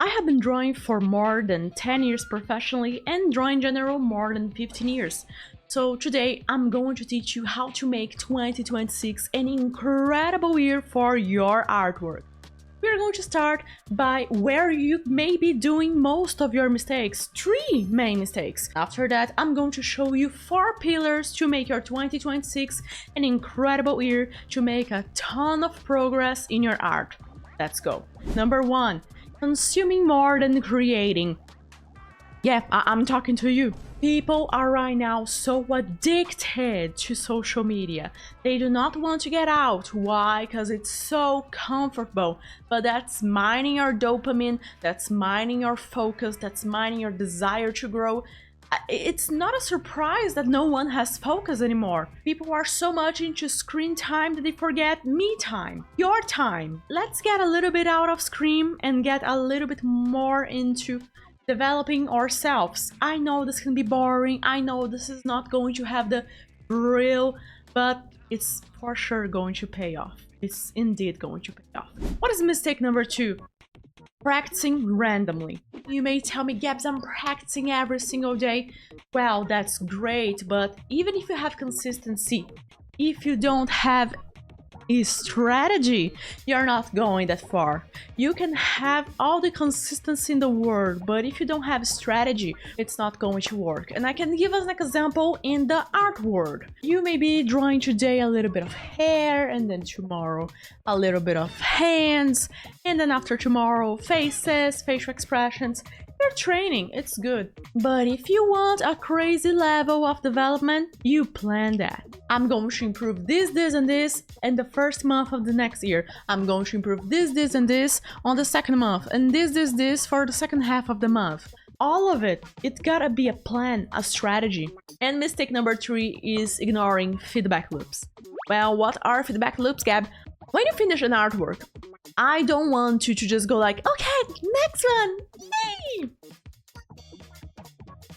I have been drawing for more than 10 years professionally and drawing in general more than 15 years. So today I'm going to teach you how to make 2026 an incredible year for your artwork. We're going to start by where you may be doing most of your mistakes, 3 main mistakes. After that, I'm going to show you 4 pillars to make your 2026 an incredible year, to make a ton of progress in your art. Let's go. Number 1, consuming more than creating. Yeah, I'm talking to you. People are right now so addicted to social media. They do not want to get out. Why? Because it's so comfortable. But that's mining your dopamine, that's mining your focus, that's mining your desire to grow. It's not a surprise that no one has focus anymore. People are so much into screen time that they forget me time, your time. Let's get a little bit out of screen and get a little bit more into developing ourselves. I know this can be boring, I know this is not going to have the thrill, but it's for sure going to pay off. It's indeed going to pay off. What is mistake number 2? Practicing randomly. You may tell me, Gabs, I'm practicing every single day. Well, that's great, but even if you have consistency, if you don't have a strategy, you're not going that far. You can have all the consistency in the world, but if you don't have strategy, it's not going to work. And I can give us an example in the art world. You may be drawing today a little bit of hair, and then tomorrow a little bit of hands, and then after tomorrow faces, facial expressions. You're training, it's good. But if you want a crazy level of development, you plan that. I'm going to improve this, and this in the first month of the next year. I'm going to improve this, and this on the second month, and this for the second half of the month. All of it, it gotta be a plan, a strategy. And mistake number 3 is ignoring feedback loops. Well, what are feedback loops, Gab? When you finish an artwork, I don't want you to just go like, okay, next one, yay!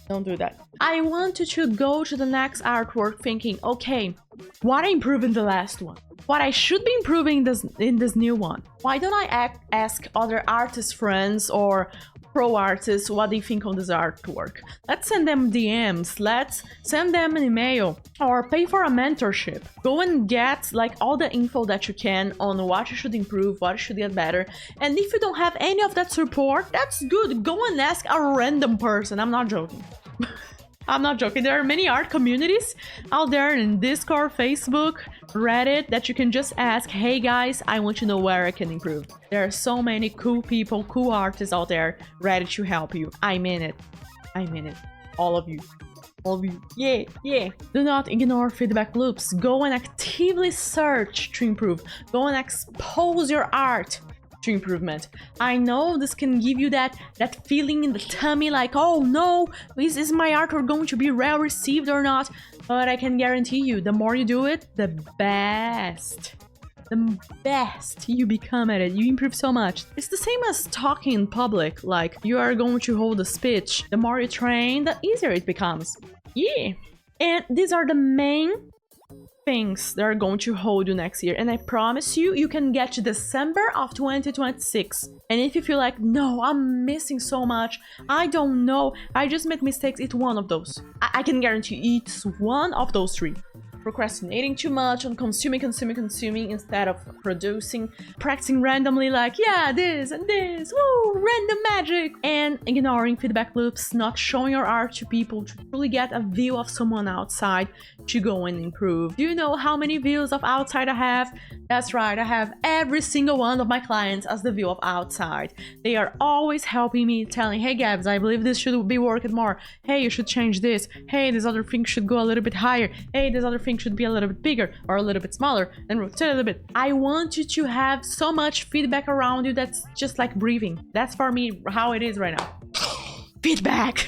Don't do that. I want you to go to the next artwork thinking, okay, what I improved in the last one? What I should be improving in this new one? Why don't I ask other artist friends or pro artists what they think on this artwork? Let's send them DMs, let's send them an email, or pay for a mentorship. Go and get like all the info that you can on what you should improve, what you should get better. And if you don't have any of that support, that's good. Go and ask a random person. I'm not joking. I'm not joking. There are many art communities out there in Discord, Facebook, Reddit that you can just ask, hey guys, I want to know where I can improve. There are so many cool people, cool artists out there ready to help you. I mean it. I mean it. All of you. All of you. Yeah, yeah. Do not ignore feedback loops. Go and actively search to improve. Go and expose your art to improvement. I know this can give you that feeling in the tummy like, oh no, is my artwork going to be well received or not? But I can guarantee you, the more you do it, the best you become at it. You improve so much. It's the same as talking in public. Like, you are going to hold a speech. The more you train, the easier it becomes. Yeah. And these are the main things that are going to hold you next year, and I promise you, you can get to December of 2026. And if you feel like, no, I'm missing so much, I don't know, I just made mistakes, it's one of those. I can guarantee you it's one of those 3. Procrastinating too much on consuming instead of producing, practicing randomly like, yeah, this and this, woo, random magic, and ignoring feedback loops, not showing your art to people to truly get a view of someone outside to go and improve. Do you know how many views of outside I have? That's right, I have every single one of my clients as the view of outside. They are always helping me, telling, hey Gabs, I believe this should be working more. Hey, you should change this. Hey, this other thing should go a little bit higher. Hey, this other thing should be a little bit bigger or a little bit smaller, and rotate a little bit. I want you to have so much feedback around you that's just like breathing. That's for me how it is right now. Feedback!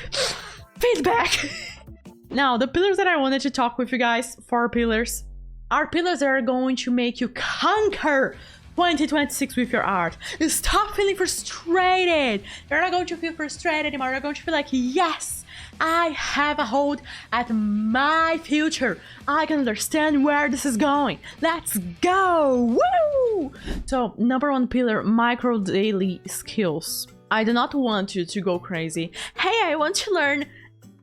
Now, the pillars that I wanted to talk with you guys, 4 pillars, are pillars that are going to make you conquer 2026 with your art. Stop feeling frustrated. You're not going to feel frustrated anymore. You're going to feel like, yes, I have a hold at my future. I can understand where this is going. Let's go. Woo! So, number 1 pillar, micro daily skills. I do not want you to go crazy. Hey, I want to learn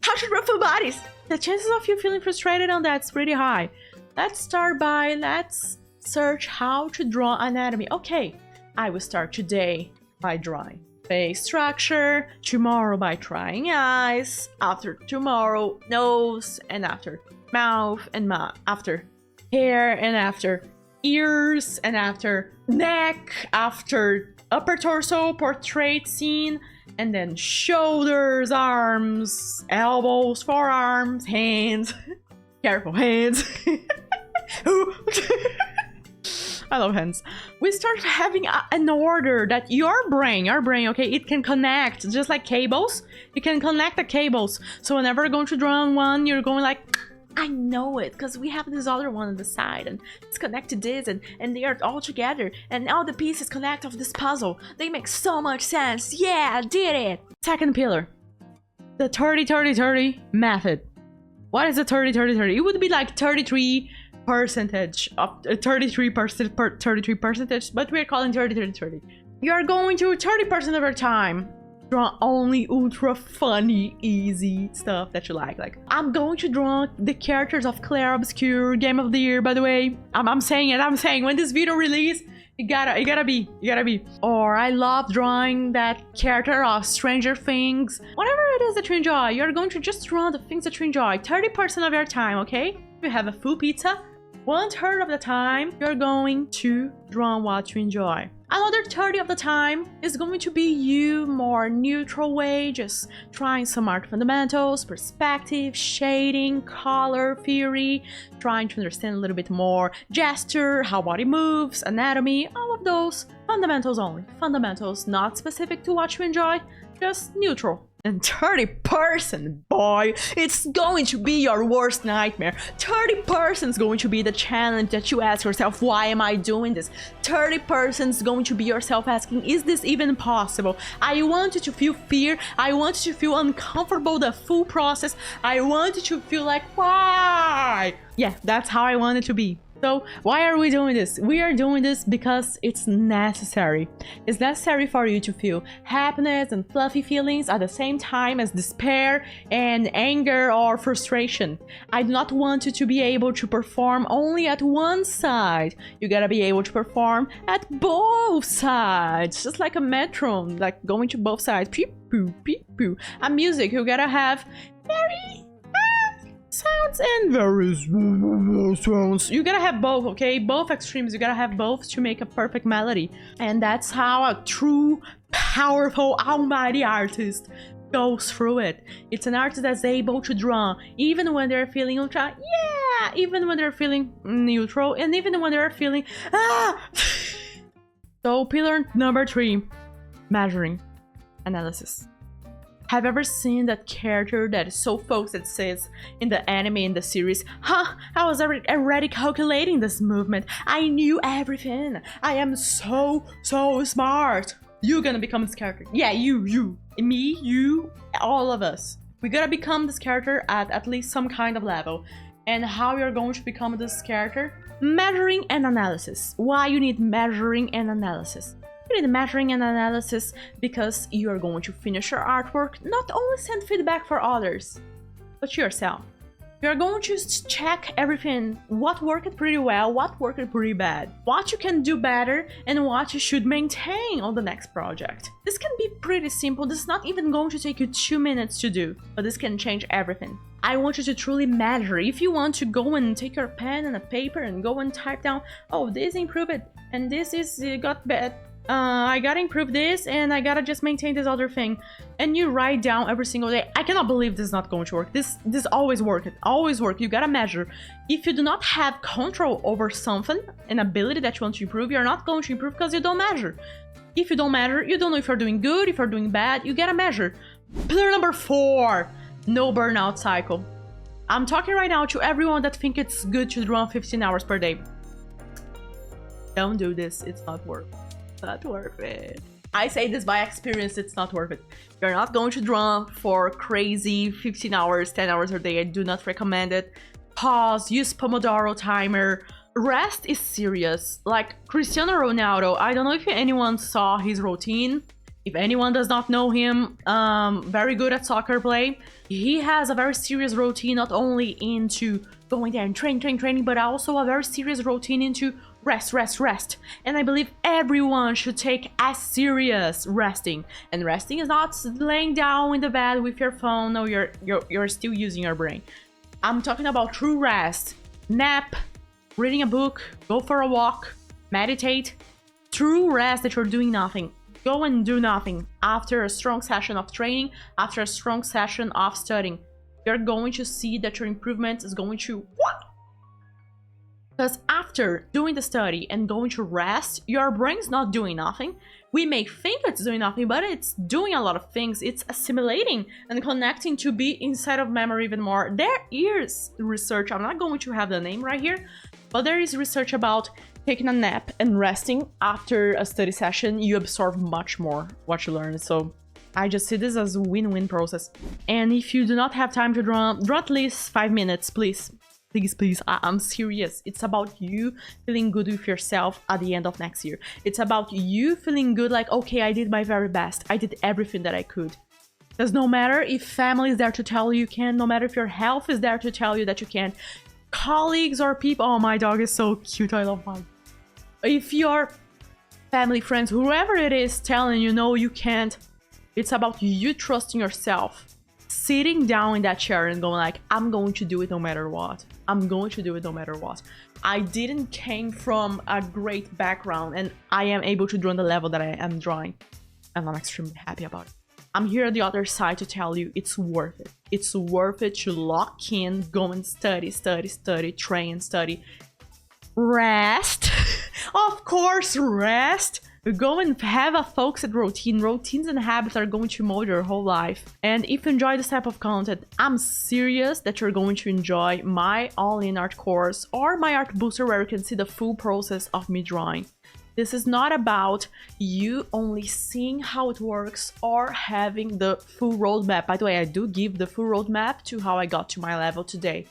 how to draw full bodies. The chances of you feeling frustrated on that's pretty high. Let's start by, let's search how to draw anatomy. Okay, I will start today by drawing face structure, tomorrow by trying eyes, after tomorrow nose, and after mouth, and after hair, and after ears, and after neck, after upper torso portrait scene, and then shoulders, arms, elbows, forearms, hands. Careful, hands. I love hands. We start having an order that your brain, okay, it can connect, just like cables. You can connect the cables. So whenever you're going to draw on one, you're going like, I know it, because we have this other one on the side, and it's connected to this, and they are all together, and all the pieces connect of this puzzle. They make so much sense. Yeah, I did it. Second pillar, the 30-30-30 method. What is the 30-30-30? It would be like 33% of 33 percentage, but we're calling 30-30-30. You're going to 30% of your time draw only ultra funny, easy stuff that you like. I'm going to draw the characters of Claire Obscure, Game of the Year, by the way. I'm saying when this video release, you gotta be. Or I love drawing that character of Stranger Things. Whatever it is that you enjoy, you're going to just draw the things that you enjoy 30% of your time, okay? If you have a full pizza, 1/3 of the time, you're going to draw what you enjoy. Another 30% of the time is going to be you more neutral way, just trying some art fundamentals, perspective, shading, color theory, trying to understand a little bit more gesture, how body moves, anatomy, all of those fundamentals only. Fundamentals, not specific to what you enjoy, just neutral. And 30%, boy, it's going to be your worst nightmare. 30% is going to be the challenge that you ask yourself, why am I doing this? 30% is going to be yourself asking, is this even possible? I want you to feel fear. I want you to feel uncomfortable the full process. I want you to feel like, why? Yeah, that's how I want it to be. So why are we doing this? We are doing this because it's necessary. It's necessary for you to feel happiness and fluffy feelings at the same time as despair and anger or frustration. I do not want you to be able to perform only at one side. You gotta be able to perform at both sides. Just like a metronome, like going to both sides. Peep, poo, peep, poo. A music, you gotta have very sounds and various sounds. You gotta have both, okay? Both extremes. You gotta have both to make a perfect melody. And that's how a true, powerful, almighty artist goes through it. It's an artist that's able to draw even when they're feeling ultra, yeah, even when they're feeling neutral, and even when they're feeling, ah! So pillar number 3, measuring analysis. Have you ever seen that character that is so focused that says in the anime, in the series, I was already calculating this movement. I knew everything. I am so smart. You're gonna become this character. Yeah, you, me, you, all of us. We gotta become this character at least some kind of level. And how you're going to become this character? Measuring and analysis. Why you need measuring and analysis? You need measuring and analysis because you are going to finish your artwork, not only send feedback for others, but to yourself. You're going to check everything, what worked pretty well, what worked pretty bad, what you can do better, and what you should maintain on the next project. This can be pretty simple. This is not even going to take you 2 minutes to do, but this can change everything. I want you to truly measure. If you want to go and take your pen and a paper and go and type down, oh, this improved it, and this is got bad. I gotta improve this, and I gotta just maintain this other thing. And you write down every single day. I cannot believe this is not going to work. This always works. It always works. You gotta measure. If you do not have control over something, an ability that you want to improve, you're not going to improve because you don't measure. If you don't measure, you don't know if you're doing good, if you're doing bad. You gotta measure. Pillar number 4, no burnout cycle. I'm talking right now to everyone that think it's good to draw 15 hours per day. Don't do this. It's not worth it. Not worth it. I say this by experience, it's not worth it. You're not going to draw for crazy 15 hours, 10 hours a day. I do not recommend it. Pause, use Pomodoro timer. Rest is serious. Like Cristiano Ronaldo, I don't know if anyone saw his routine. If anyone does not know him, very good at soccer play. He has a very serious routine, not only into going there and training, but also a very serious routine into rest. And I believe everyone should take as serious resting. And resting is not laying down in the bed with your phone. No, you're still using your brain. I'm talking about true rest. Nap, reading a book, go for a walk, meditate. True rest that you're doing nothing. Go and do nothing after a strong session of training, after a strong session of studying. You're going to see that your improvement is going to what? Because after doing the study and going to rest, your brain's not doing nothing. We may think it's doing nothing, but it's doing a lot of things. It's assimilating and connecting to be inside of memory even more. There is research, I'm not going to have the name right here, but there is research about taking a nap and resting after a study session. You absorb much more what you learn. So I just see this as a win-win process. And if you do not have time to draw at least 5 minutes, please. I'm serious. It's about you feeling good with yourself at the end of next year. It's about you feeling good, like, okay, I did my very best. I did everything that I could. Because no matter if family is there to tell you can't, no matter if your health is there to tell you that you can't, colleagues or people, oh, my dog is so cute, I love mine. If your family, friends, whoever it is telling you no, you can't, it's about you trusting yourself. Sitting down in that chair and going like, I'm going to do it no matter what. I'm going to do it no matter what. I didn't came from a great background and I am able to draw on the level that I am drawing. And I'm extremely happy about it. I'm here at the other side to tell you it's worth it. It's worth it to lock in, go and study, train, study. Rest. Of course, rest. Go and have a focused routine. Routines and habits are going to mold your whole life. And if you enjoy this type of content, I'm serious that you're going to enjoy my all-in art course or my art booster where you can see the full process of me drawing. This is not about you only seeing how it works or having the full roadmap. By the way, I do give the full roadmap to how I got to my level today.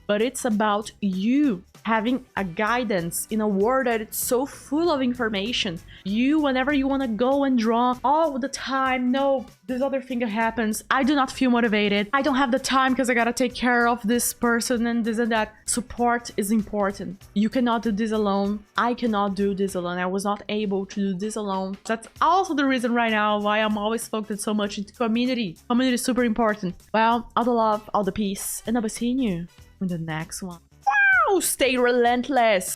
But it's about you having a guidance in a world that it's so full of information. You, whenever you want to go and draw all the time, no, this other thing happens. I do not feel motivated. I don't have the time because I gotta take care of this person and this and that. Support is important. You cannot do this alone. I cannot do this alone. I was not able to do this alone. That's also the reason right now why I'm always focused so much into community. Community is super important. Well, all the love, all the peace, and I'll be seeing you in the next one. Wow, stay relentless.